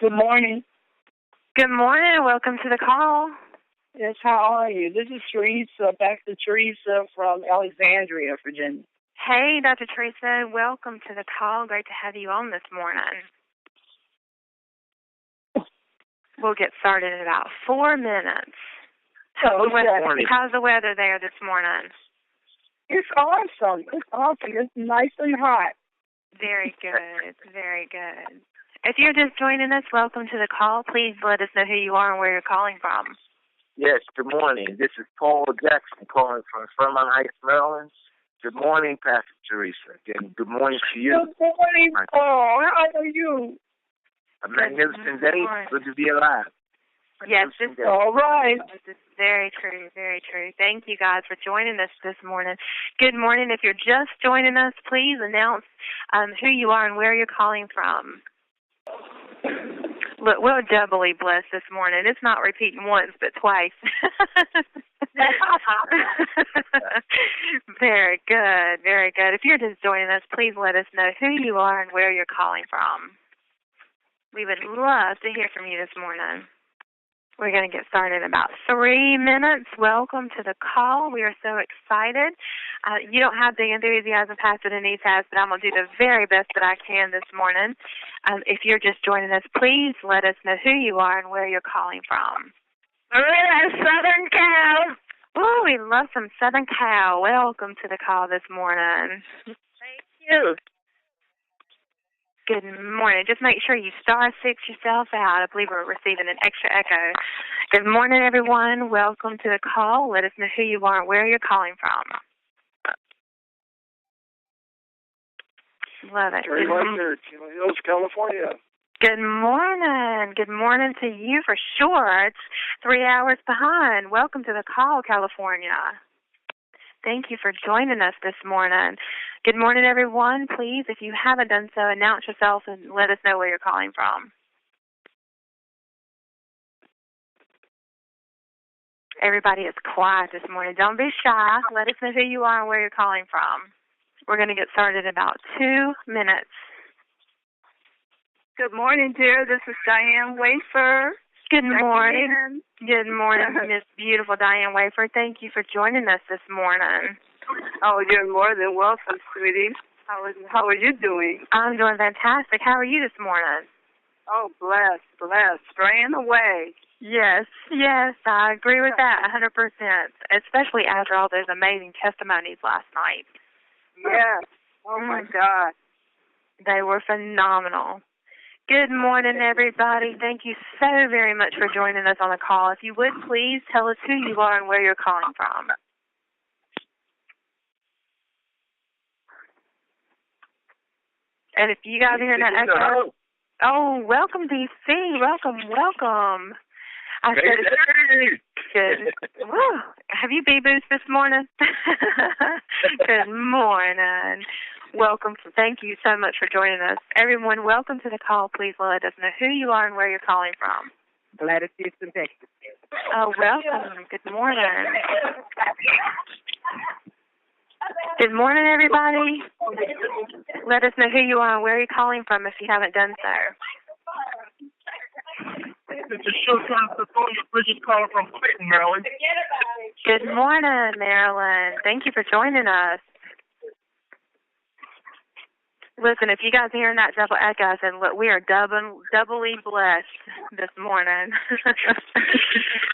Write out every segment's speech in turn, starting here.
Good morning. Good morning. Welcome to the call. Yes, how are you? This is Teresa, back to Teresa from Alexandria, Virginia. Hey, Dr. Teresa. Welcome to the call. Great to have you on this morning. We'll get started in about 4 minutes. How's the weather there this morning? It's awesome. It's awesome. It's nice and hot. Very good. Very good. If you're just joining us, welcome to the call. Please let us know who you are and where you're calling from. Yes, good morning. This is Paul Jackson calling from Fremont Heights, Maryland. Good morning, Pastor Teresa. And good morning to you. Good morning, Paul. How are you? A magnificent day. Good to be alive. Yes, this is all right. This is very true, very true. Thank you guys for joining us this morning. Good morning. If you're just joining us, please announce who you are and where you're calling from. Look, we're doubly blessed this morning. It's not repeating once, but twice. Very good, very good. If you're just joining us, please let us know who you are and where you're calling from. We would love to hear from you this morning. We're going to get started in about 3 minutes. Welcome to the call. We are so excited. You don't have the enthusiasm Pastor Denise has, but I'm going to do the very best that I can this morning. If you're just joining us, please let us know who you are and where you're calling from. Southern Cal. Oh, we love some Southern Cal. Welcome to the call this morning. Thank you. Good morning. Just make sure you *6 yourself out. I believe we're receiving an extra echo. Good morning, everyone. Welcome to the call. Let us know who you are and where you're calling from. Love it. Terry Whitener, Hills, California. Good morning. Good morning to you for sure. It's 3 hours behind. Welcome to the call, California. Thank you for joining us this morning. Good morning, everyone. Please, if you haven't done so, announce yourself and let us know where you're calling from. Everybody is quiet this morning. Don't be shy. Let us know who you are and where you're calling from. We're going to get started in about 2 minutes. Good morning, dear. This is Diane Wafer. Good morning. Good morning, Miss Beautiful Diane Wafer. Thank you for joining us this morning. Oh, you're more than welcome, sweetie. How are you doing? I'm doing fantastic. How are you this morning? Oh, blessed, spraying away. Yes, I agree with that 100%, especially after all those amazing testimonies last night. Yes. Oh, my God. They were phenomenal. Good morning, everybody. Thank you so very much for joining us on the call. If you would, please tell us who you are and where you're calling from. And if you guys are hearing that echo, oh, welcome, DC. Welcome. I said it's good. Woo. Have you bee-boozed this morning? Good morning. Welcome. Thank you so much for joining us. Everyone, welcome to the call. Please let us know who you are and where you're calling from. Gladys Houston, Texas. Oh, welcome. Good morning. Good morning, everybody. Let us know who you are and where you're calling from if you haven't done so. This is Showtime Patrolman Bridget calling from Clinton, Maryland. Good morning, Maryland. Thank you for joining us. Listen, if you guys are hearing that double echo, I said, look, we are doubly blessed this morning.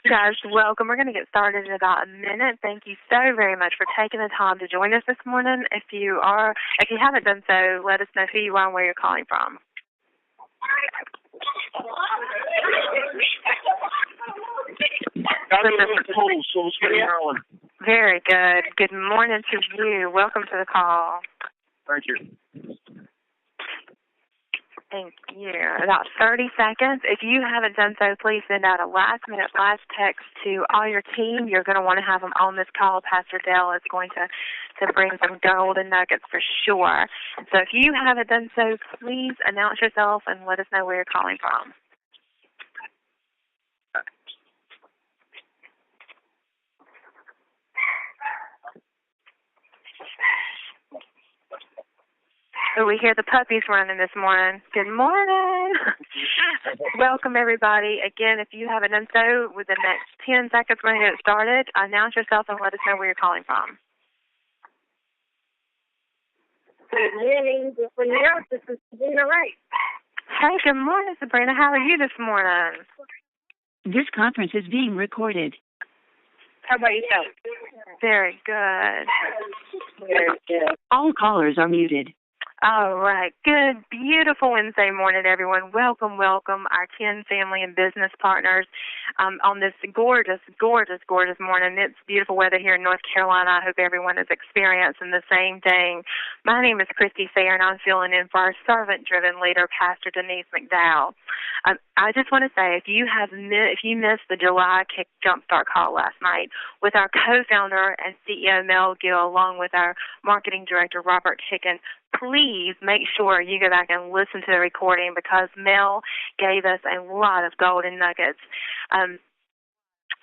Guys, welcome. We're going to get started in about a minute. Thank you so very much for taking the time to join us this morning. If you haven't done so, let us know who you are and where you're calling from. Very good. Good morning to you. Welcome to the call. Thank you. Thank you. About 30 seconds. If you haven't done so, please send out a last-minute flash text to all your team. You're going to want to have them on this call. Pastor Dell is going to bring some golden nuggets for sure. So if you haven't done so, please announce yourself and let us know where you're calling from. Oh, we hear the puppies running this morning. Good morning. welcome, everybody. Again, if you haven't done so, with the next 10 seconds, we're going to get started. Announce yourself and let us know where you're calling from. Good morning, Sabrina. This is Sabrina Wright. Hey, good morning, Sabrina. How are you this morning? This conference is being recorded. How about yourself? Very good. Very good. All callers are muted. All right. Good, beautiful Wednesday morning, everyone. Welcome, welcome, our 10 family and business partners on this gorgeous, gorgeous, gorgeous morning. It's beautiful weather here in North Carolina. I hope everyone is experiencing the same thing. My name is Christy Fair, and I'm filling in for our servant-driven leader, Pastor Denise McDowell. I just want to say, if you missed the July Kick Jumpstart call last night with our co-founder and CEO, Mel Gill, along with our marketing director, Robert Hicken, please make sure you go back and listen to the recording because Mel gave us a lot of golden nuggets,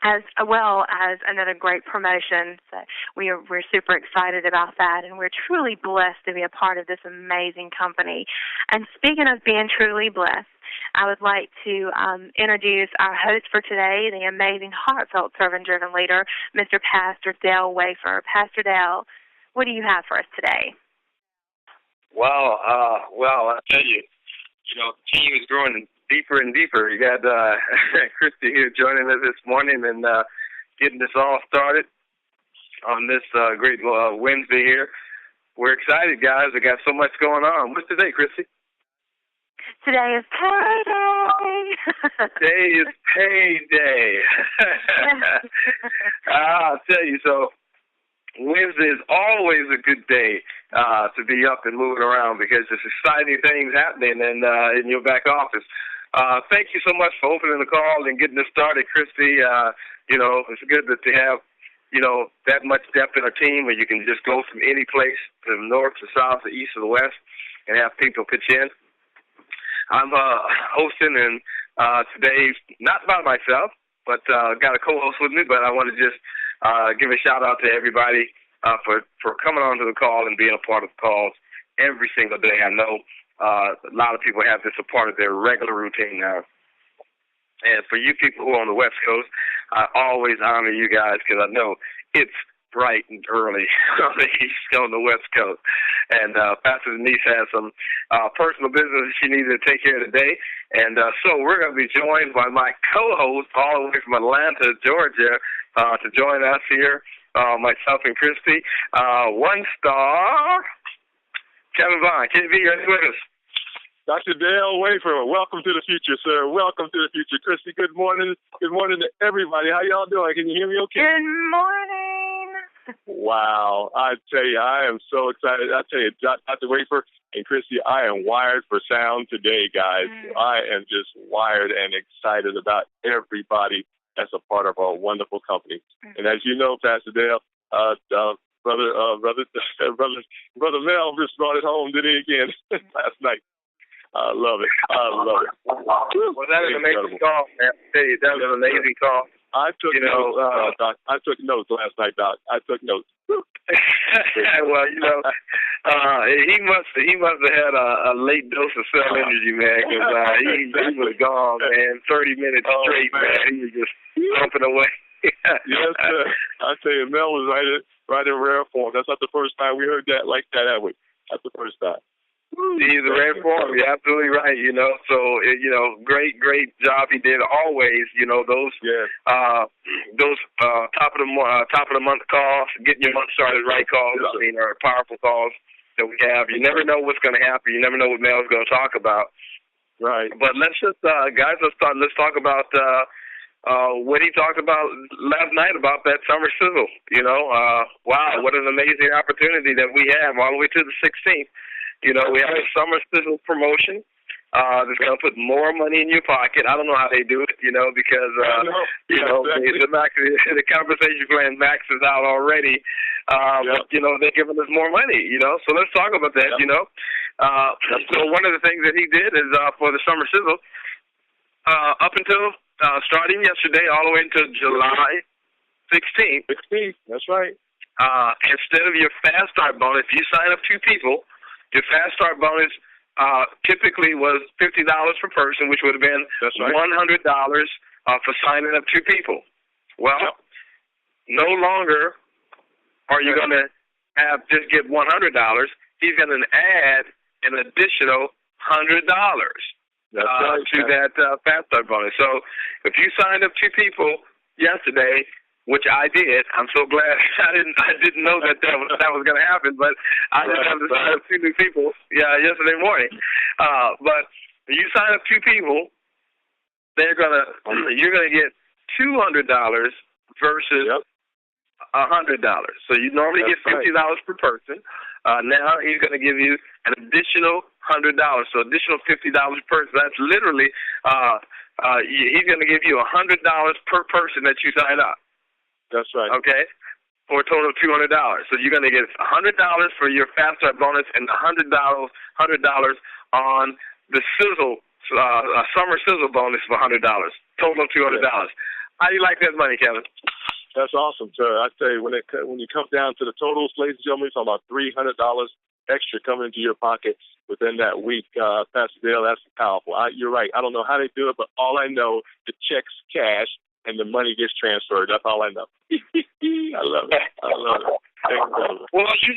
as well as another great promotion. So we're super excited about that, and we're truly blessed to be a part of this amazing company. And speaking of being truly blessed, I would like to introduce our host for today, the amazing, heartfelt, servant-driven leader, Mr. Pastor Dale Wafer. Pastor Dale, what do you have for us today? Well, I tell you, the team is growing deeper and deeper. You got Christy here joining us this morning and getting this all started on this great Wednesday here. We're excited, guys. We got so much going on. What's today, Christy? Today is payday. Today is payday. I'll tell you, so Wednesday is always a good day to be up and moving around because there's exciting things happening in your back office. Thank you so much for opening the call and getting this started, Christy. It's good that they have, that much depth in a team where you can just go from any place to the north, to south, to east, to the west and have people pitch in. I'm hosting and today, not by myself, but got a co-host with me, but I want to just give a shout-out to everybody for coming on to the call and being a part of the calls every single day. I know a lot of people have this a part of their regular routine now. And for you people who are on the West Coast, I always honor you guys because I know it's bright and early on the West Coast. And Pastor Denise has some personal business she needed to take care of today. And so we're going to be joined by my co-host all the way from Atlanta, Georgia, to join us here, myself and Christy. One star, Kevin Vaughn. Can you be here with us? Dr. Dale Wafer, welcome to the future, sir. Welcome to the future. Christy, good morning. Good morning to everybody. How y'all doing? Can you hear me okay? Good morning. Wow. I tell you, I am so excited. I tell you, Dr. Wafer and Christy, I am wired for sound today, guys. I am just wired and excited about everybody that's a part of our wonderful company. And as you know, Pastor Dale, Brother Mel just brought it home, did he again, last night. I love it. Well, that is an amazing call, man. I tell you, that was an amazing call. I took notes, Doc. I took notes last night, Doc. I took notes. Well, he must have had a late dose of cell energy, man, because he was gone, man, 30 minutes straight, man. He was just pumping away. Yes, sir. I tell you, Mel was right in rare form. That's not the first time we heard that like that, have we? That's the first time. He's a rare form. You're absolutely right. So great job he did always. Those top of the month calls, getting your month started right calls. Are powerful calls that we have. You never know what's going to happen. You never know what Mel's going to talk about. Right. But let's just guys, let's talk about what he talked about last night about that summer sizzle. Wow, what an amazing opportunity that we have all the way to the 16th. We have a summer sizzle promotion that's going to put more money in your pocket. I don't know how they do it, because, exactly. the compensation plan maxes out already. But, they're giving us more money, So let's talk about that, So one of the things that he did is for the summer sizzle, up until starting yesterday all the way until July 16th. 16th, that's right. Instead of your fast start bonus, if you sign up 2 people, your fast start bonus typically was $50 per person, which would have been $100 for signing up 2 people. Well, no longer are you going to just get $100. He's going to add an additional $100 to that Fast Start bonus. So if you signed up 2 people yesterday, which I did, I'm so glad I didn't know that was going to happen, but I didn't have to sign up 2 new people yesterday morning. But if you sign up 2 people, you're gonna get $200 versus $100. So you normally get $50 per person. Now he's going to give you an additional $100. So additional $50 per person. That's literally he's going to give you $100 per person that you sign up. That's right. Okay, for a total of $200. So you're going to get $100 for your Fast Start bonus and $100 on the Sizzle summer Sizzle bonus of $100. Total of $200. How do you like that money, Kevin? That's awesome, sir. I tell you, when you come down to the totals, ladies and gentlemen, it's about $300 extra coming into your pocket within that week. Pastor Dale, that's powerful. You're right. I don't know how they do it, but all I know, the check's cash and the money gets transferred. That's all I know. I love it. Well, you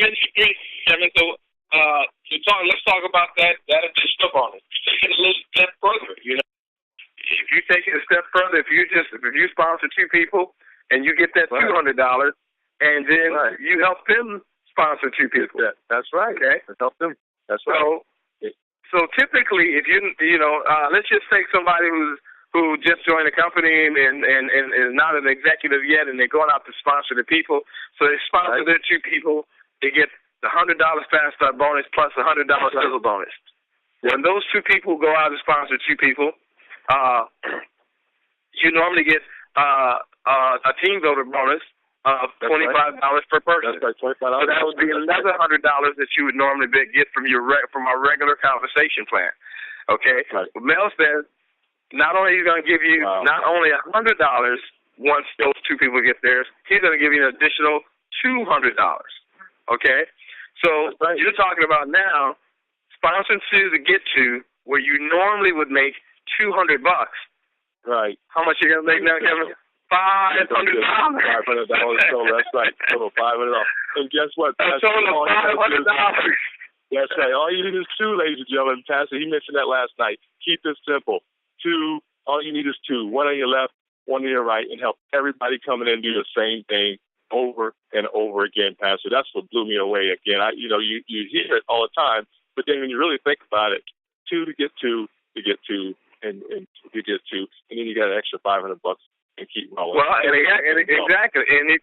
mentioned Kevin, so let's talk about that additional bonus. You take it a little step further, you know. If you take it a step further, if you sponsor 2 people and you get that $200, and then you help them sponsor 2 people. That's right. Okay, help them. That's right. So typically, if let's just take somebody who just joined the company and is not an executive yet, and they're going out to sponsor the people. So they sponsor their 2 people. They get the $100 Fast Start bonus plus the $100 Sizzle bonus. When those 2 people go out and sponsor 2 people, you normally get a team builder bonus of $25 per person. That's right, $25. So that would be another $100 that you would normally get from our regular compensation plan. Okay. Right. Well, Mel says not only is he going to give you not only $100 once those 2 people get theirs, he's going to give you an additional $200. Okay. So you're talking about now sponsoring to get to where you normally would make $200. Right. How much are you going to make now, Kevin? $500. $500. So that's right. Total $500. And guess what? A total of $500. That's right. All you need is 2, ladies and gentlemen. Pastor, he mentioned that last night. Keep it simple. 2. All you need is 2. 1 on your left, 1 on your right, and help everybody coming in do the same thing over and over again, Pastor. That's what blew me away again. You hear it all the time, but then when you really think about it, 2 to get 2 to get 2. And you get 2, and then you got an extra $500 and keep rolling. Well, exactly. And if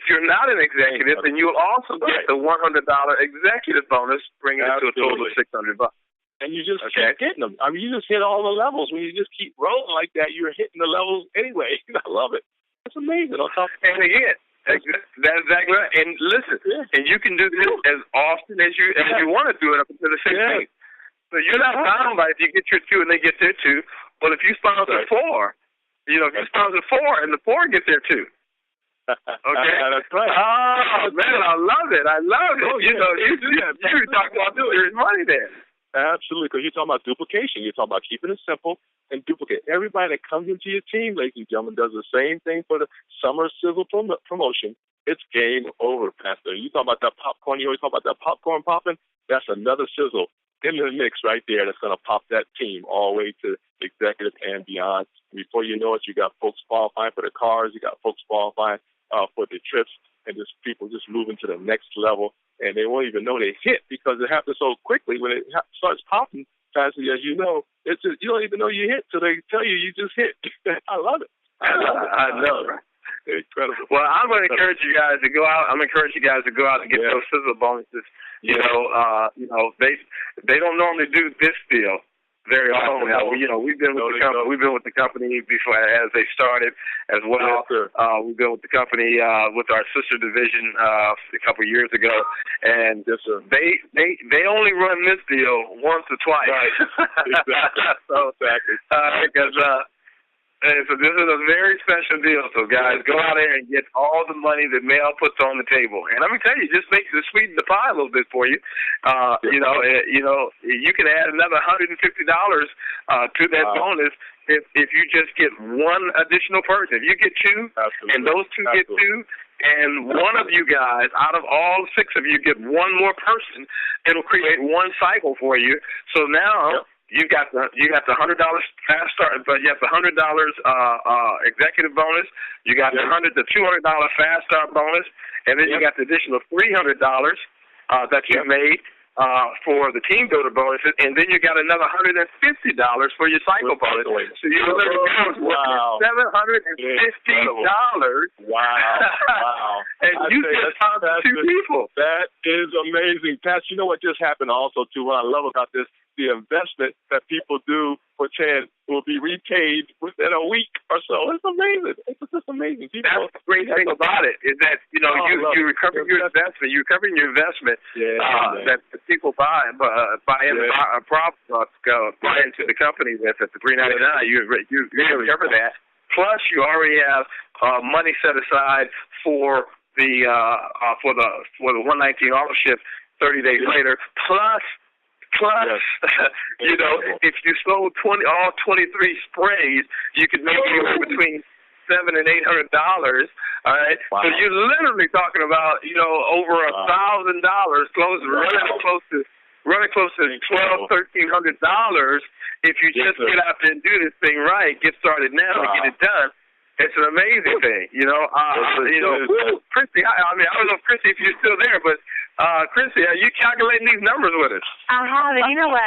you're not an executive, then you'll also get the $100 executive bonus, bringing it to a total of $600. And you just keep hitting them. I mean, you just hit all the levels. When you just keep rolling like that, you're hitting the levels anyway. I love it. It's amazing. And again, that's exactly right. And listen, and you can do this as often as you want to do it up until the 16th. So you're not bound by if you get your 2 and they get their 2. But if you sponsor 4, if you sponsor 4 and the 4 get their 2. Okay? That's right. Oh, man, I love it. You talk about doing money there. Absolutely, because you're talking about duplication. You're talking about keeping it simple and duplicate. Everybody that comes into your team, ladies and gentlemen, does the same thing for the summer Sizzle promotion. It's game over, Pastor. You talk about that popcorn. You always talk about that popcorn popping. That's another Sizzle in the mix right there that's going to pop that team all the way to executive and beyond. Before you know it, you got folks qualifying for the cars, you got folks qualifying for the trips, and just people just moving to the next level, and they won't even know they hit because it happens so quickly. When it starts popping, Pastor, as you know, it's just, you don't even know you hit till they tell you just hit. I love it. I know. Incredible. Well, I'm going to encourage you guys to go out. I'm encouraging you guys to go out and get those Sizzle bonuses. They don't normally do this deal very often. We've been with the company before as they started as well. We've been with the company with our sister division a couple of years ago, and they only run this deal once or twice. Right. Exactly. Because And so this is a very special deal. So, guys, go out there and get all the money that Mel puts on the table. And let me tell you, just makes it sweeten the pie a little bit for you. You you can add another $150 to that bonus if you just get one additional person. If you get two, and those two get two, and one of you guys, out of all 6 of you, get one more person, it'll create one cycle for you. So now. You got the $100 fast start, but you have the $100 executive bonus. You got the $200 fast start bonus, and then you got the additional $300 that you made for the team builder bonuses, and then you got another $150 for your cycle bonus. So you literally $750. Wow! And you just found 2 people. That is amazing, Pat. You know what just happened also too? What I love about this. The investment that people do for 10 will be repaid within a week or so. It's amazing. It's just amazing. That's the great thing about it is that you recover your investment. You recover your investment that the people buy into the company that's at the $3.99. You recover that. Plus, you already have money set aside for the 119 ownership 30 days later. Plus, if you sold all 23 sprays, you could make anywhere between $700 and $800. All right, so you're literally talking about over $1,000, running close to $1,200, $1,300 if you just get out there and do this thing right, get started now and get it done. It's an amazing thing, Chrissy. I don't know, Chrissy, if you're still there, but Chrissy, are you calculating these numbers with us? I have, and you know what?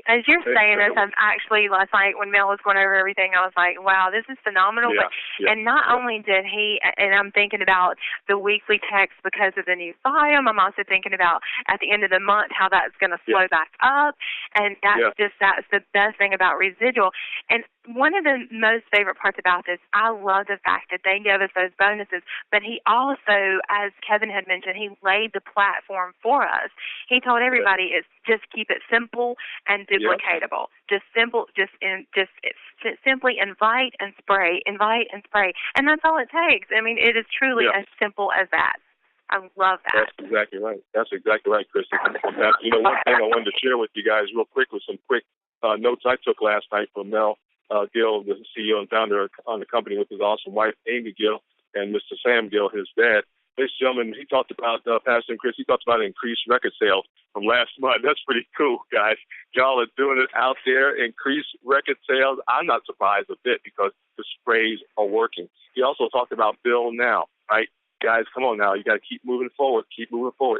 As you're saying this, I'm actually last night when Mel was going over everything, I was like, "Wow, this is phenomenal!" And not only did he, and I'm thinking about the weekly text because of the new volume. I'm also thinking about at the end of the month how that's going to slow back up, and that's the best thing about residual. And one of the most favorite parts about this, I love the fact that they give us those bonuses, but he also, as Kevin had mentioned, he laid the platform for us. He told everybody it's just keep it simple and duplicatable. Just simply invite and spray, and that's all it takes. I mean, it is truly as simple as that. I love that. That's exactly right. Kristen. One thing I wanted to share with you guys real quick was some quick notes I took last night from Mel Gill, the CEO and founder on the company, with his awesome wife, Amy Gill, and Mr. Sam Gill, his dad. This gentleman, he talked about, Pastor and Chris, he talked about increased record sales from last month. That's pretty cool, guys. Y'all are doing it out there, increased record sales. I'm not surprised a bit because the sprays are working. He also talked about build now, right? Guys, come on now. You got to keep moving forward,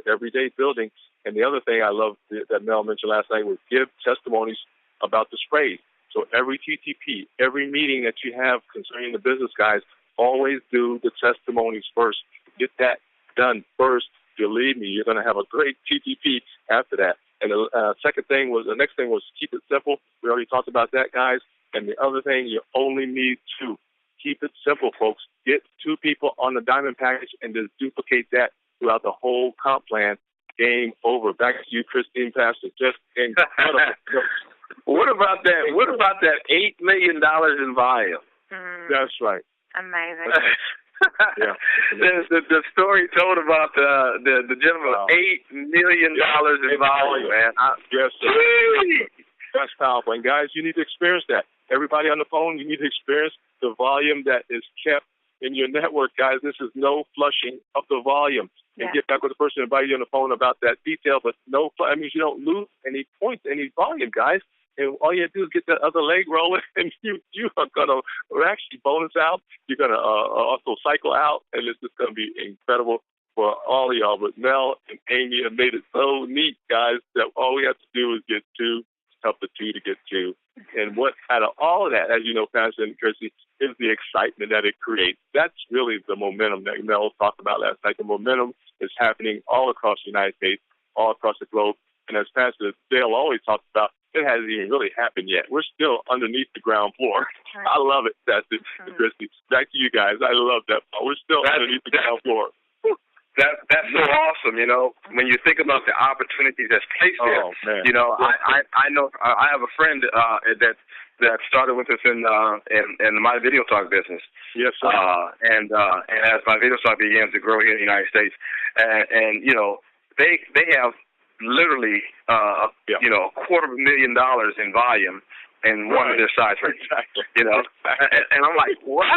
everyday building. And the other thing I love that Mel mentioned last night was give testimonies about the sprays. So every TTP, every meeting that you have concerning the business, guys, always do the testimonies first. Get that done first. Believe me, you're going to have a great TTP after that. And the next thing was keep it simple. We already talked about that, guys. And the other thing, you only need 2. Keep it simple, folks. Get 2 people on the diamond package and just duplicate that throughout the whole comp plan. Game over. Back to you, Christine Pastor. Just incredible. What about that? What about that $8 million in volume? That's right. Amazing. The story told about the gentleman, $8 million in volume, man. That's powerful. And guys, you need to experience that. Everybody on the phone, you need to experience the volume that is kept in your network, guys. This is no flushing of the volume. And get back with the person inviting you on the phone about that detail, but I mean, you don't lose any points, any volume, guys. And all you have to do is get that other leg rolling, and you are going to actually bonus out. You're going to also cycle out, and it's just going to be incredible for all of y'all. But Mel and Amy have made it so neat, guys, that all we have to do is get 2, help the 2 to get 2. And what out of all of that, as you know, Pastor and Chrissy, is the excitement that it creates. That's really the momentum that Mel talked about last night. The momentum is happening all across the United States, all across the globe. And as Pastor Dale always talks about, it hasn't even really happened yet. We're still underneath the ground floor. I love it, Pastor and Chrissy. Back to you guys. I love that. We're still underneath the ground floor. That's so awesome, when you think about the opportunities that's placed there. Man. I know I have a friend that started with us in my video talk business. Yes, sir. And as my video talk began to grow here in the United States, and you know, they have literally $250,000 in volume in one of their sites, right? Exactly. You know, and I'm like, what?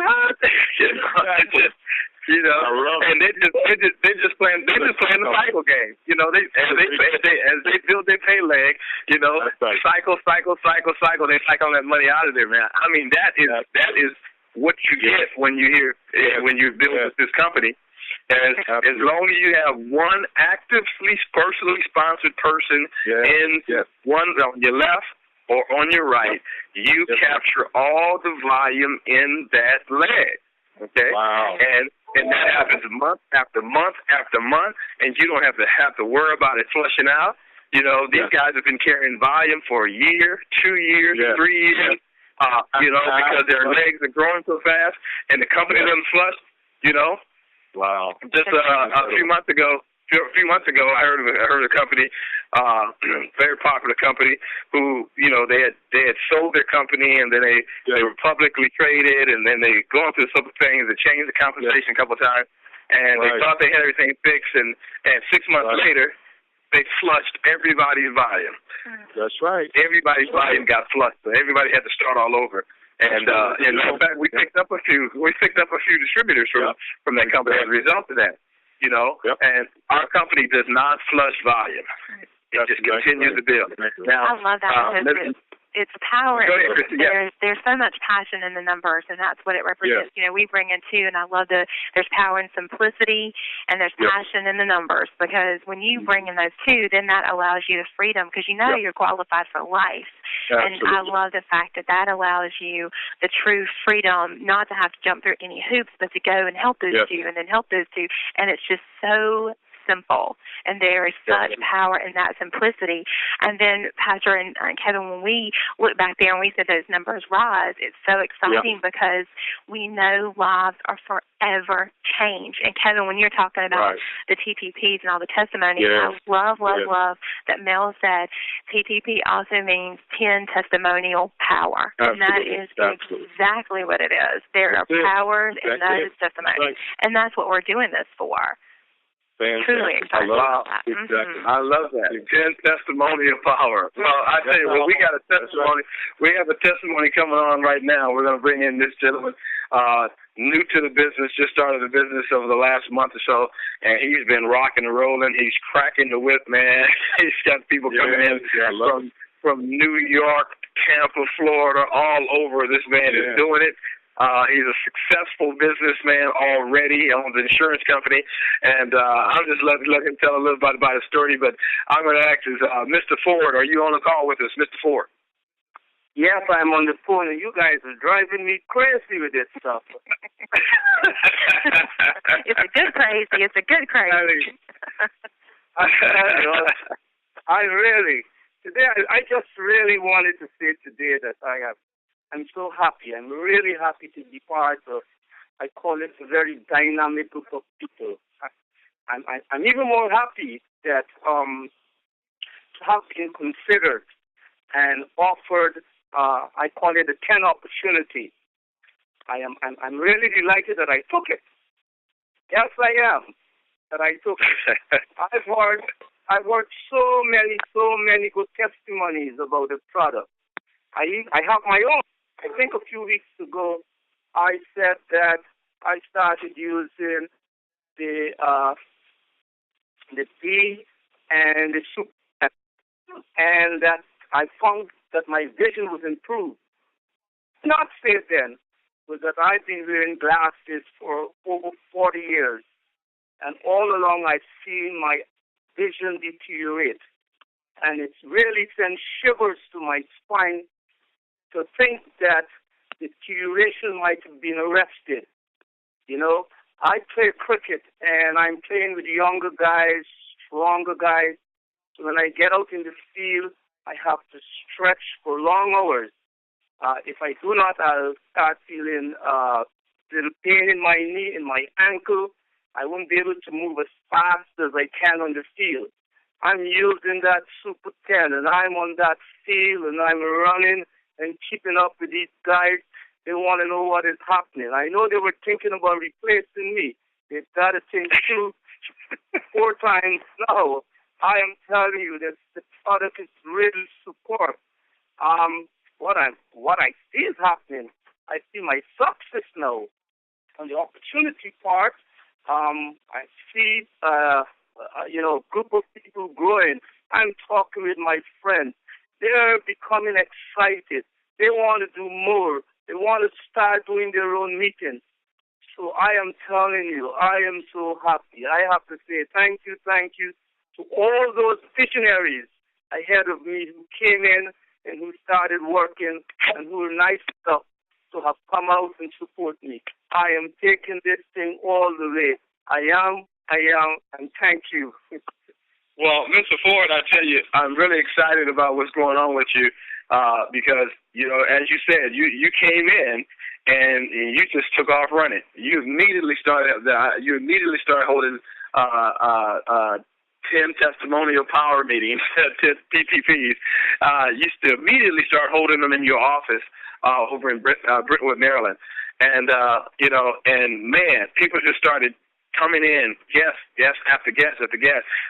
You know, and they just playing the cycle game. You know, as they build their pay leg, you know, cycle. They cycle that money out of there, man. I mean, that is what you get when you build with this company. And as long as you have one actively, personally sponsored person one on your left or on your right, you capture all the volume in that leg. Okay? Wow. And that happens month after month after month, and you don't have to worry about it flushing out. You know, these guys have been carrying volume for a year, 2 years, 3 years, you know, because their legs are growing so fast, and the company doesn't flush, you know. Wow. Just a few months ago, I heard of a company, very popular company, who, you know, they had sold their company, and then they were publicly traded, and then they go through some things. They changed the compensation a couple of times, and they thought they had everything fixed, and 6 months later, they flushed everybody's volume. That's right. Everybody's volume got flushed, so everybody had to start all over. And in fact, we picked up a few distributors from that company as a result of that. You know, and our company does not flush volume. It just continues to build. Now, I love that because it's power. There's so much passion in the numbers, and that's what it represents. You know, we bring in two, and I love there's power in simplicity, and there's passion in the numbers, because when you bring in those two, then that allows you the freedom, because you know you're qualified for life. Absolutely. And I love the fact that allows you the true freedom not to have to jump through any hoops, but to go and help those two, and then help those two, and it's just so simple, and there is such power in that simplicity. And then, Pastor and Kevin, when we look back there and we said those numbers rise, it's so exciting because we know lives are forever changed. And Kevin, when you're talking about the TPPs and all the testimonies, I love that Mel said TPP also means 10 testimonial power. And that is exactly what it is. There are powers in those testimonies. And that's what we're doing this for. Truly excited about that. Exactly. I love that. 10 testimonial power. Well, I tell you what, we got a testimony. We have a testimony coming on right now. We're going to bring in this gentleman, new to the business, just started the business over the last month or so, and he's been rocking and rolling. He's cracking the whip, man. He's got people coming in from New York, Tampa, Florida, all over. This man is doing it. He's a successful businessman already, owns an insurance company, and I'll just let him tell a little bit about his story, but I'm going to ask Mr. Ford, are you on the call with us, Mr. Ford? Yes, I'm on the phone, and you guys are driving me crazy with this stuff. It's a good crazy. It's a good crazy. I just really wanted to say today that I'm so happy. I'm really happy to be part of, I call it, a very dynamic group of people. I'm even more happy that to have been considered and offered, I call it a 10 opportunity. I'm really delighted that I took it. Yes, I am, that I took it. I've heard so many good testimonies about the product. I have my own. I think a few weeks ago, I said that I started using the B and the Super, and that I found that my vision was improved. Not say then was that I've been wearing glasses for over 40 years, and all along I've seen my vision deteriorate, and it's really sent shivers to my spine to think that the deterioration might have been arrested. You know, I play cricket, and I'm playing with younger guys, stronger guys. When I get out in the field, I have to stretch for long hours. If I do not, I'll start feeling little pain in my knee, in my ankle. I won't be able to move as fast as I can on the field. I'm using that Super 10, and I'm on that field, and I'm running and keeping up with these guys. They want to know what is happening. I know they were thinking about replacing me. They've got to think through 4 times now. I am telling you that the product is really superb. What I see is happening. I see my success now. On the opportunity part, I see group of people growing. I'm talking with my friends. They're becoming excited. They want to do more. They want to start doing their own meetings. So I am telling you, I am so happy. I have to say thank you to all those visionaries ahead of me who came in and who started working and who were nice enough to have come out and support me. I am taking this thing all the way. I am, and thank you. Well, Mr. Ford, I tell you, I'm really excited about what's going on with you because, as you said, you came in and you just took off running. You immediately started holding 10 testimonial power meetings, 10 PTPs. You used to immediately start holding them in your office over in Brentwood, Maryland. And, and man, people just started coming in, guest after guest,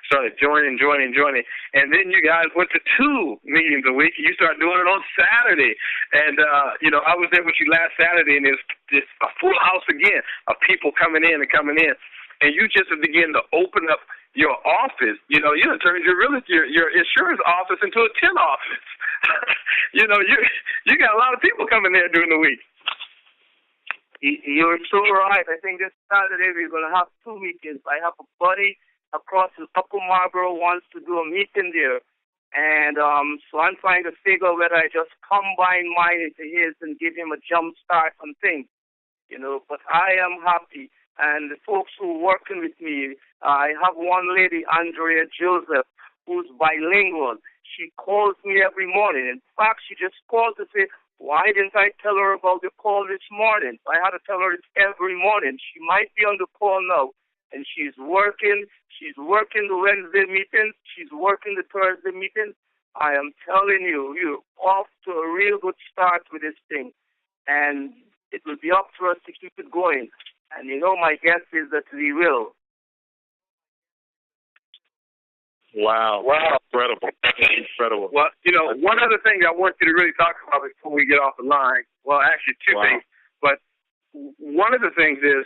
started joining. And then you guys went to 2 meetings a week. You started doing it on Saturday. And, I was there with you last Saturday, and it was just a full house again of people coming in. And you just began to open up your office. You turned your insurance office into a 10 office. You got a lot of people coming there during the week. You're so right. I think this Saturday we're going to have 2 meetings. I have a buddy across the Upper Marlboro wants to do a meeting there. And so I'm trying to figure whether I just combine mine into his and give him a jump start on things. But I am happy. And the folks who are working with me, I have one lady, Andrea Joseph, who's bilingual. She calls me every morning. In fact, she just called to say, why didn't I tell her about the call this morning? I had to tell her it's every morning. She might be on the call now, and she's working. She's working the Wednesday meetings. She's working the Thursday meetings. I am telling you, you're off to a real good start with this thing, and it will be up to us to keep it going. And my guess is that we will. Wow. Incredible. Well, one other thing I want you to really talk about before we get off the line, well, actually 2 things, but one of the things is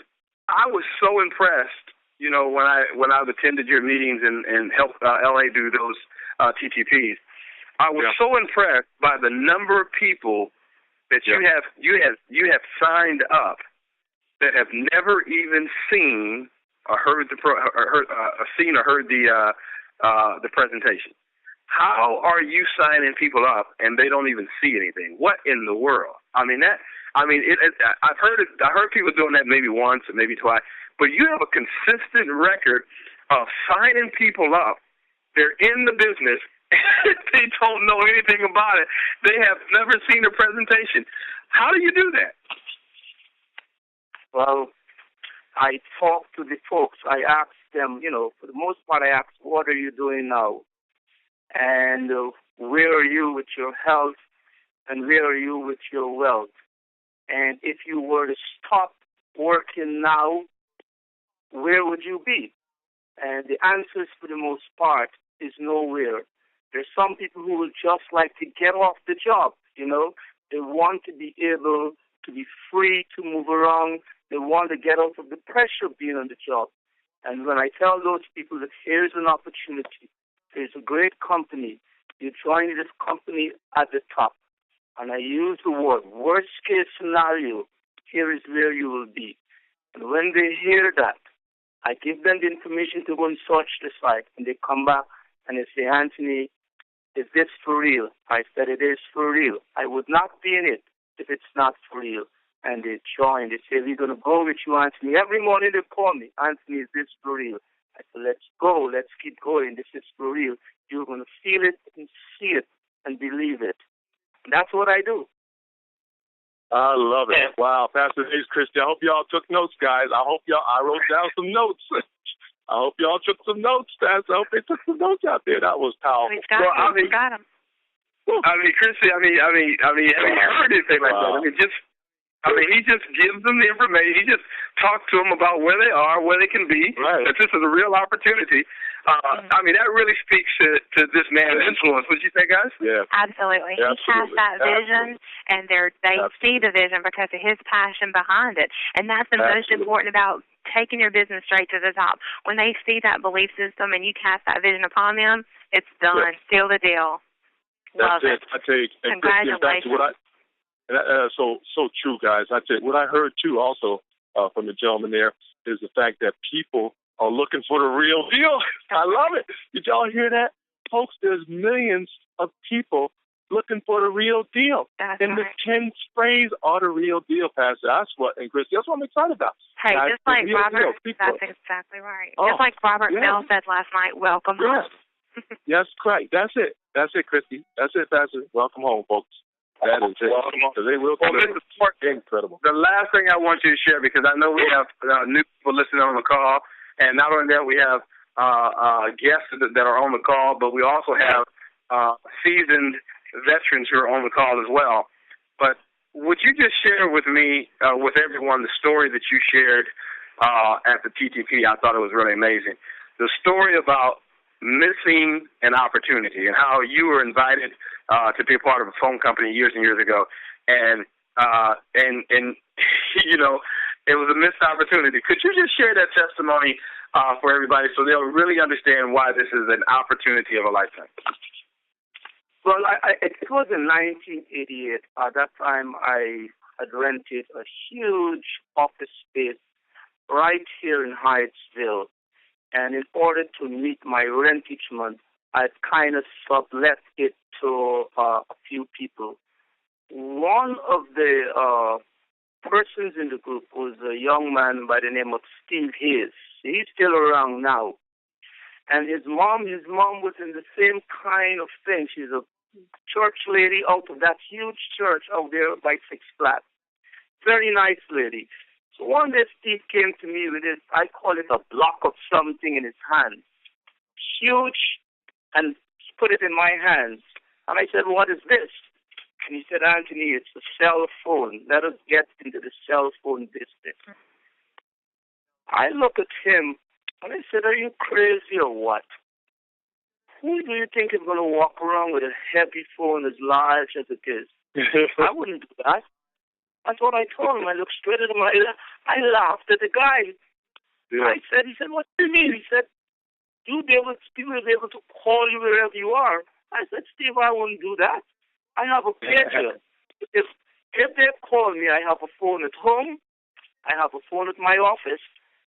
I was so impressed, when I've attended your meetings and helped LA do those TTPs. I was so impressed by the number of people that you have signed up that have never even seen or heard the presentation. How are you signing people up and they don't even see anything? What in the world? I've heard people doing that maybe once or maybe twice, but you have a consistent record of signing people up. They're in the business. They don't know anything about it. They have never seen a presentation. How do you do that? Well, I talk to the folks. I ask them, for the most part, I ask, what are you doing now? And where are you with your health? And where are you with your wealth? And if you were to stop working now, where would you be? And the answers, for the most part, is nowhere. There's some people who would just like to get off the job, They want to be able to be free to move around. They want to get out of the pressure of being on the job. And when I tell those people that here's an opportunity, there's a great company, you join this company at the top. And I use the word worst case scenario, here is where you will be. And when they hear that, I give them the information to go and search the site. And they come back and they say, Anthony, is this for real? I said, it is for real. I would not be in it if it's not for real. And they join. They say, we're going to go with you, Anthony. Every morning they call me, Anthony, is this for real? I said, let's go. Let's keep going. This is for real. You're going to feel it and see it and believe it. And that's what I do. I love it. Wow. Pastor Ace Christie, I hope y'all took notes, guys. I wrote down some notes. I hope y'all took some notes, Pastor. I hope they took some notes out there. That was powerful. We've got them. I mean, Chrissy, have you heard anything like that? He just gives them the information. He just talks to them about where they are, where they can be. Right. That this is a real opportunity. That really speaks to this man's influence. Would you say, guys? Yeah. Absolutely. He cast that vision, and they see the vision because of his passion behind it. And that's the most important about taking your business straight to the top. When they see that belief system and you cast that vision upon them, it's done. Yep. Seal the deal. Love it. I tell you, congratulations. So true, guys. I tell you, what I heard too, also from the gentleman there, is the fact that people are looking for the real deal. I love it. Did y'all hear that, folks? There's millions of people looking for the real deal, and the 10 sprays are the real deal, Pastor. That's what, and Christy, that's what I'm excited about. Hey, guys, just like Robert, that's exactly right. Just like Robert Bell said last night, welcome home. Yes, correct. That's it. That's it, Christy. That's it, Pastor. Welcome home, folks. That is it. So they will come incredible. The last thing I want you to share, because I know we have new people listening on the call, and not only that, we have guests that are on the call, but we also have seasoned veterans who are on the call as well. But would you just share with me, with everyone, the story that you shared at the TTP? I thought it was really amazing. The story about missing an opportunity and how you were invited to be a part of a phone company years and years ago, and it was a missed opportunity. Could you just share that testimony for everybody so they'll really understand why this is an opportunity of a lifetime? Well, it was in 1988. At that time, I had rented a huge office space right here in Hyattsville. And in order to meet my rent each month, I'd kind of sublet it to a few people. One of the persons in the group was a young man by the name of Steve Hayes. He's still around now. And his mom was in the same kind of thing. She's a church lady out of that huge church out there by Six Flags. Very nice lady. So one day Steve came to me with this, I call it a block of something in his hand. Huge, and put it in my hands. And I said, what is this? And he said, Anthony, it's a cell phone. Let us get into the cell phone business. I look at him, and I said, are you crazy or what? Who do you think is going to walk around with a heavy phone as large as it is? I wouldn't do that. That's what I told him. I looked straight at him. I laughed at the guy. Yeah. He said, what do you mean? He said, people will be able to call you wherever you are. I said, Steve, I wouldn't do that. I have a pager. If they call me, I have a phone at home, I have a phone at my office,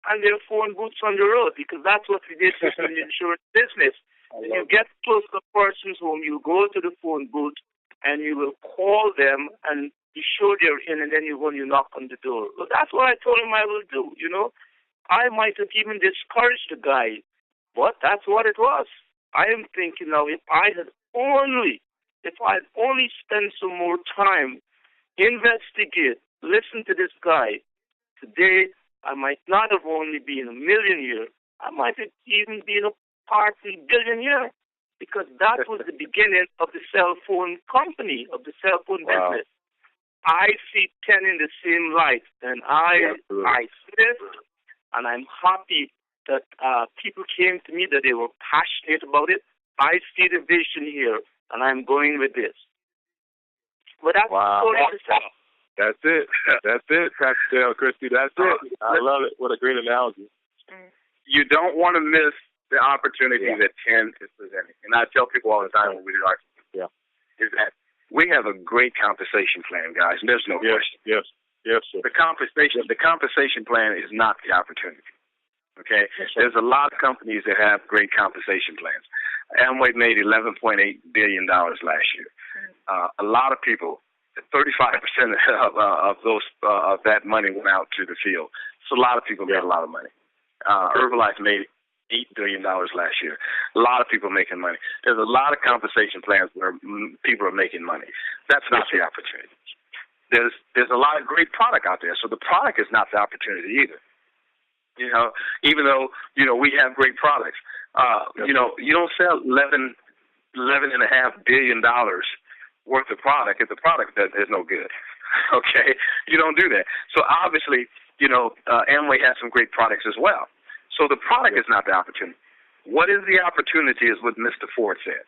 and there are phone booths on the road, because that's what we did in the insurance business. When you get close to the person's home, you go to the phone booth, and you will call them and be sure they're in, and then you knock on the door. Well, that's what I told him I will do, I might have even discouraged the guy, but that's what it was. I am thinking now, if I had only spent some more time, investigate, listen to this guy, today I might not have only been a millionaire, I might have even been a partly billionaire, because that was the beginning of the cell phone company, of the cell phone business. I see 10 in the same light, and I see it, and I'm happy that people came to me, that they were passionate about it. I see the vision here, and I'm going with this. But that's That's it. That's it, Pastor Dale, Christy. That's it. I love it. What a great analogy. You don't want to miss the opportunity that 10 is presenting. And I tell people all the time when we do our is that we have a great compensation plan, guys. And there's no question. Yes, sir. The compensation plan is not the opportunity. Okay? Yes, there's a lot of companies that have great compensation plans. Amway made $11.8 billion last year. A lot of people, 35% of that money went out to the field. So a lot of people made a lot of money. Herbalife made $8 billion last year. A lot of people making money. There's a lot of compensation plans where people are making money. That's not the opportunity. There's a lot of great product out there, so the product is not the opportunity either. Even though we have great products. You don't sell $11.5 billion worth of product if the product is no good. Okay? You don't do that. So obviously, Amway has some great products as well. So the product is not the opportunity. What is the opportunity is what Mr. Ford said.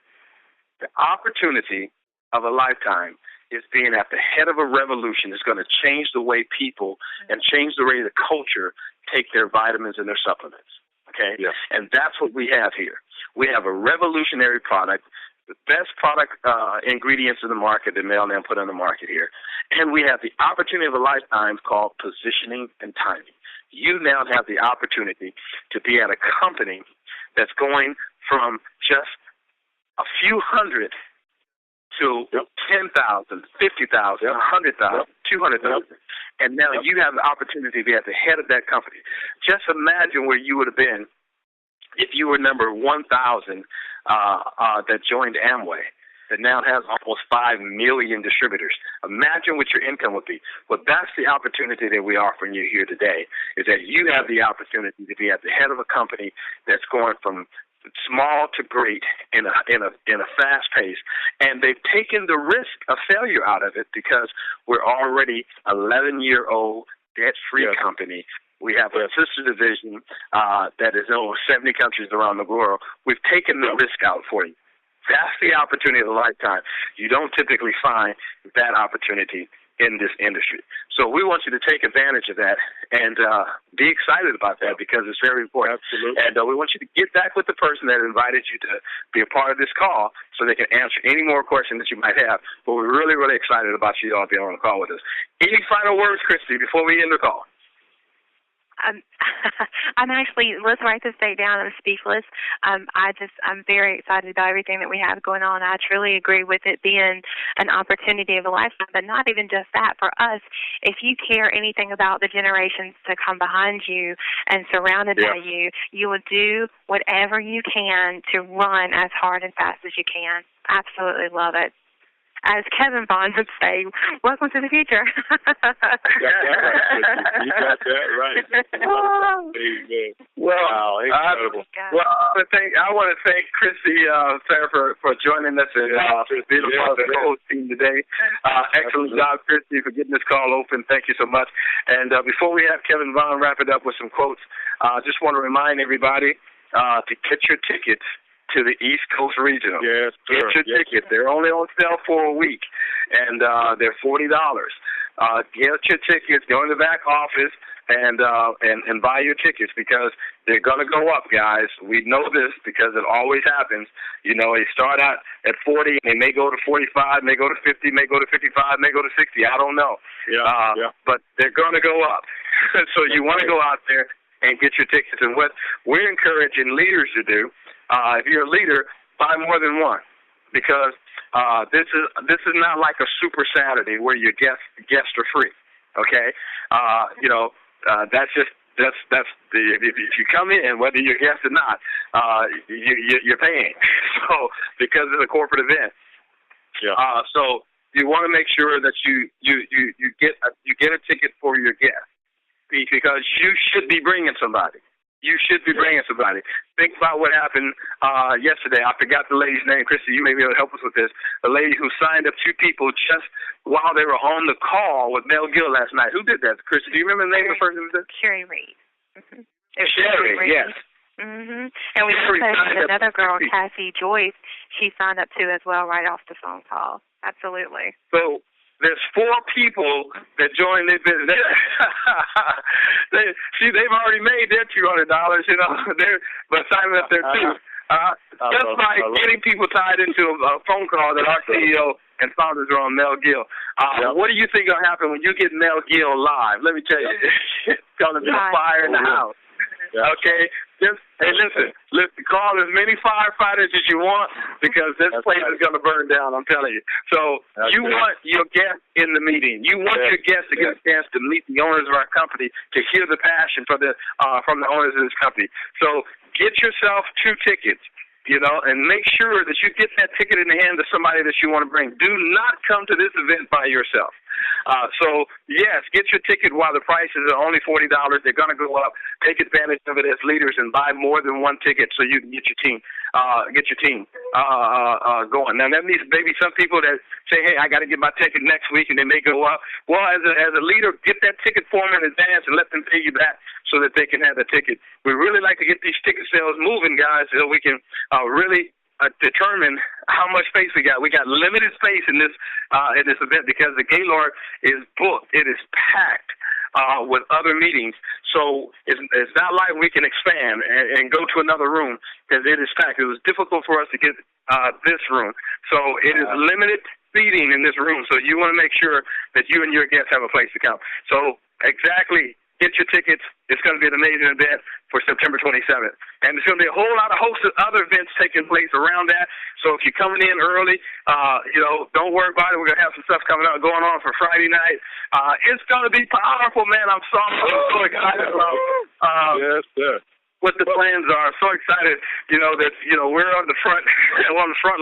The opportunity of a lifetime is being at the head of a revolution that's going to change the way people and change the way the culture take their vitamins and their supplements. Okay? Yeah. And that's what we have here. We have a revolutionary product, the best product ingredients in the market that Mailman put on the market here. And we have the opportunity of a lifetime called positioning and timing. You now have the opportunity to be at a company that's going from just a few hundred to 10,000, 50,000, 100,000, 200,000. And now you have the opportunity to be at the head of that company. Just imagine where you would have been if you were number 1,000 that joined Amway, that now has almost 5 million distributors. Imagine what your income would be. Well, that's the opportunity that we're offering you here today, is that you have the opportunity to be at the head of a company that's going from small to great in a fast pace, and they've taken the risk of failure out of it because we're already 11-year-old debt-free company. We have a sister division that is in over 70 countries around the world. We've taken the risk out for you. That's the opportunity of a lifetime. You don't typically find that opportunity in this industry. So we want you to take advantage of that and be excited about that because it's very important. Absolutely. And we want you to get back with the person that invited you to be a part of this call so they can answer any more questions that you might have. But we're really, really excited about you all being on the call with us. Any final words, Christy, before we end the call? I'm actually, let's write this date down. I'm speechless. I'm very excited about everything that we have going on. I truly agree with it being an opportunity of a lifetime, but not even just that. For us, if you care anything about the generations to come behind you and surrounded by you, you will do whatever you can to run as hard and fast as you can. Absolutely love it. As Kevin Vaughn would say, welcome to the future. You got that right. Wow, incredible. I want to thank Christy Sarah for joining us and being a part of the whole team today. Excellent job, Christy, for getting this call open. Thank you so much. And before we have Kevin Vaughn wrap it up with some quotes, I just want to remind everybody to get your tickets to the East Coast Regional. Yes, get your tickets. They're only on sale for a week, and they're $40. Get your tickets. Go in the back office and buy your tickets because they're going to go up, guys. We know this because it always happens. They start out at 40, and they may go to 45, may go to 50, may go to 55, may go to 60. I don't know. But they're going to go up. So you want to go out there and get your tickets. And what we're encouraging leaders to do, if you're a leader, buy more than one, because this is not like a Super Saturday where your guests are free. Okay, that's if you come in, whether you're a guest or not, you're paying. So because it's a corporate event. So you want to make sure that you get a ticket for your guest, because you should be bringing somebody. You should be bringing somebody. Think about what happened yesterday. I forgot the lady's name. Christy, you may be able to help us with this. The lady who signed up 2 people just while they were on the call with Mel Gill last night. Who did that? Christy, do you remember the name of the person who did that? Sherry Reed. Mm-hmm. Sherry, yes. Mm-hmm. And we also had another girl, Cassie Joyce. She signed up too as well right off the phone call. Absolutely. So there's 4 people that joined their business. They've already made their $200, but signing up there too. Just by getting people tied into a phone call that our CEO and founders are on Mel Gill. What do you think will happen when you get Mel Gill live? Let me tell you, it's going to be fire in the house. Okay? Hey, listen, call as many firefighters as you want, because this place is going to burn down, I'm telling you. So you want your guests in the meeting. You want your guests to get a chance to meet the owners of our company, to hear the passion from the owners of this company. So get yourself 2 tickets, and make sure that you get that ticket in the hand of somebody that you want to bring. Do not come to this event by yourself. So, yes, get your ticket while the prices are only $40. They're going to go up. Take advantage of it as leaders and buy more than one ticket so you can get your team going. Now, that means maybe some people that say, hey, I got to get my ticket next week, and they may go up. Well, as a leader, get that ticket form in advance and let them pay you back so that they can have the ticket. We really like to get these ticket sales moving, guys, so we can really determine how much space we got. We got limited space in this event because the Gaylord is booked. It is packed with other meetings. So it's not like we can expand and go to another room because it is packed. It was difficult for us to get this room. So it is limited seating in this room. So you want to make sure that you and your guests have a place to come. So exactly. Get your tickets. It's going to be an amazing event for September 27th. And there's going to be a whole lot of hosts of other events taking place around that. So if you're coming in early, don't worry about it. We're going to have some stuff going on for Friday night. It's going to be powerful, man. I'm so excited about yes, sir. What the plans are. I'm so excited, that, we're on the front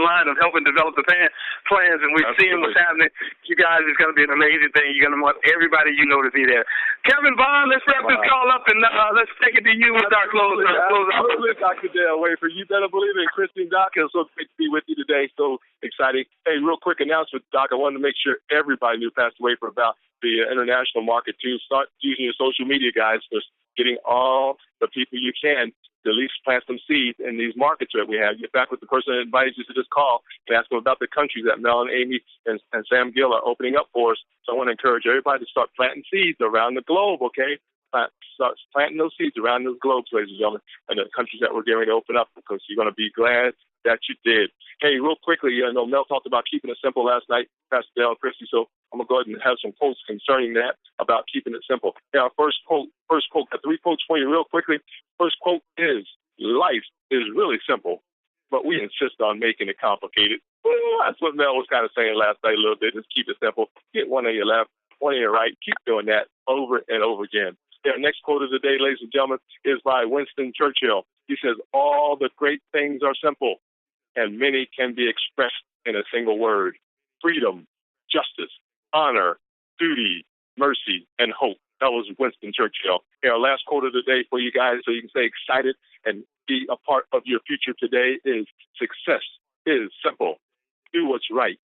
line of helping develop the plans, and we're seeing what's happening. You guys, it's going to be an amazing thing. You're going to want everybody to be there. Kevin Bond, let's wrap this call up, and let's take it to you with our close out. Dr. Dale Wafer, you better believe it. Christine, Doc, it's so great to be with you today. So exciting. Hey, real quick announcement, Doc. I wanted to make sure everybody knew Pastor Wafer about the international market, too. Start using your social media, guys, for getting all the people you can to at least plant some seeds in these markets that we have. Get back with the person that invited you to this call and ask them about the countries that Mel and Amy and Sam Gill are opening up for us. So I want to encourage everybody to start planting seeds around the globe, okay? Start planting those seeds around those globes, ladies and gentlemen, and the countries that we're getting to open up, because you're going to be glad that you did. Hey, real quickly, Mel talked about keeping it simple last night, Pastor Dale and Christy, so I'm going to go ahead and have some quotes concerning that, about keeping it simple. Our first quote, got 3 quotes for you real quickly. First quote is, life is really simple, but we insist on making it complicated. Well, that's what Mel was kind of saying last night a little bit. Just keep it simple. Get one on your left, one on your right. Keep doing that over and over again. Our next quote of the day, ladies and gentlemen, is by Winston Churchill. He says, all the great things are simple, and many can be expressed in a single word: freedom, justice, honor, duty, mercy, and hope. That was Winston Churchill. Our last quote of the day for you guys, so you can stay excited and be a part of your future today, is success is simple. Do what's right,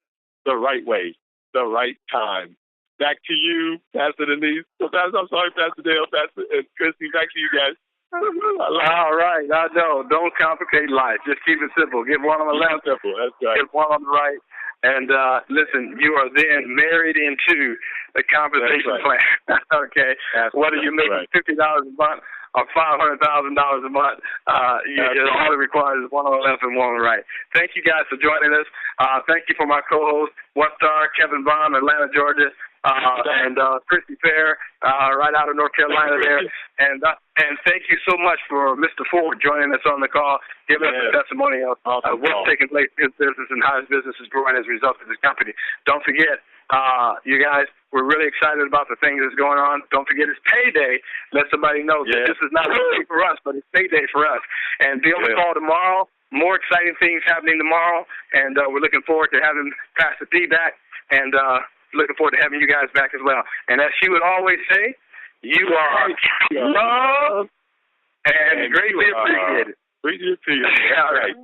the right way, the right time. Back to you, Pastor Denise. I'm sorry, Pastor Dale, Pastor and Christy. Back to you guys. All right. I know. Don't complicate life. Just keep it simple. Get one on the left. Simple. That's right. Get one on the right. And listen, you are then married into the compensation plan. Okay. Whether you make $50 a month or $500,000 a month, all it requires is one on the left and one on the right. Thank you guys for joining us. Thank you for my co-host, Westar, Kevin Bond, Atlanta, Georgia. And Christy Fair, right out of North Carolina there. And thank you so much for Mr. Ford joining us on the call, giving us a testimony of what's taking place in his business and how his business is growing as a result of his company. Don't forget, you guys, we're really excited about the things that's going on. Don't forget it's payday. Let somebody know that this is not only for us, but it's payday for us. And be on the call tomorrow. More exciting things happening tomorrow. And we're looking forward to having Pastor D back. And looking forward to having you guys back as well. And as she would always say, you are loved and greatly appreciated. Greatly appreciated. All right.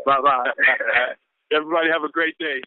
Bye-bye. Bye-bye. Everybody have a great day.